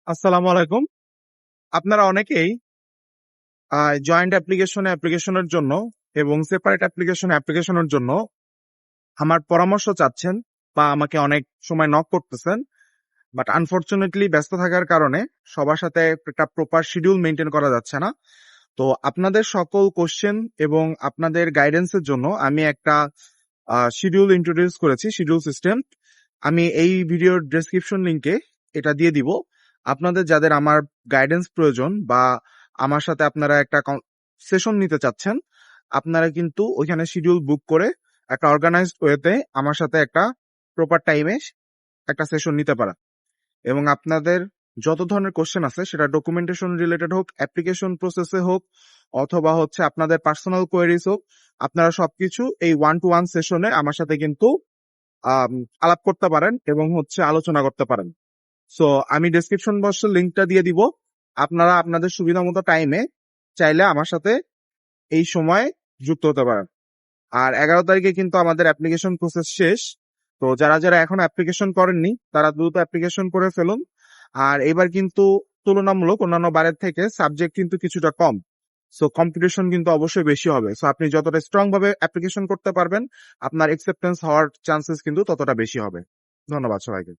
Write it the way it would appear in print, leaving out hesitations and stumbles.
আসসালামু আলাইকুম। আপনারা অনেকেই জয়েন্ট অ্যাপ্লিকেশনের জন্য এবং সেপারেট অ্যাপ্লিকেশনের জন্য আমার পরামর্শ চাচ্ছেন বা আমাকে অনেক সময় নক করতেছেন। বাট আনফরচুনেটলি ব্যস্ত থাকার কারণে সবার সাথে একটা প্রপার শিডিউল মেনটেন করা যাচ্ছে না। তো আপনাদের সকল কোশ্চেন এবং আপনাদের গাইডেন্সের জন্য আমি একটা শিডিউল ইন্ট্রোডিউস করেছি, শিডিউল সিস্টেম। আমি এই ভিডিওর ডেসক্রিপশন লিংকে এটা দিয়ে দিব। আপনাদের যাদের আমার গাইডেন্স প্রয়োজন বা আমার সাথে আপনারা একটা সেশন নিতে চাচ্ছেন, আপনারা কিন্তু ওইখানে শিডিউল বুক করে একটা অর্গানাইজড ওয়েতে আমার সাথে একটা প্রপার টাইমে একটা সেশন নিতে পারেন। এবং আপনাদের যত ধরনের কোশ্চেন আছে, সেটা ডকুমেন্টেশন রিলেটেড হোক, অ্যাপ্লিকেশন প্রসেসে হোক, অথবা হচ্ছে আপনাদের পার্সোনাল কোয়েরিজ হোক, আপনারা সবকিছু এই 1-to-1 সেশনে আমার সাথে কিন্তু আলাপ করতে পারেন এবং হচ্ছে আলোচনা করতে পারেন। সো আমি ডেসক্রিপশন বক্সের লিঙ্কটা দিয়ে দিব। আপনারা আপনাদের সুবিধা মতো টাইমে চাইলে আমার সাথে এই সময় যুক্ত হতে পারেন। আর 11 তারিখে কিন্তু আমাদের অ্যাপ্লিকেশন প্রসেস শেষ। তো যারা যারা এখন অ্যাপ্লিকেশন করেননি, তারা দ্রুত অ্যাপ্লিকেশন করে ফেলুন। আর এবার কিন্তু তুলনামূলক অন্যান্য বারের থেকে সাবজেক্ট কিন্তু কিছুটা কম। সো কম্পিটিশন কিন্তু অবশ্যই বেশি হবে। সো আপনি যতটা স্ট্রং ভাবে অ্যাপ্লিকেশন করতে পারবেন, আপনার অ্যাকসেপ্টেন্স হওয়ার চান্সেস কিন্তু ততটা বেশি হবে। ধন্যবাদ সবাইকে।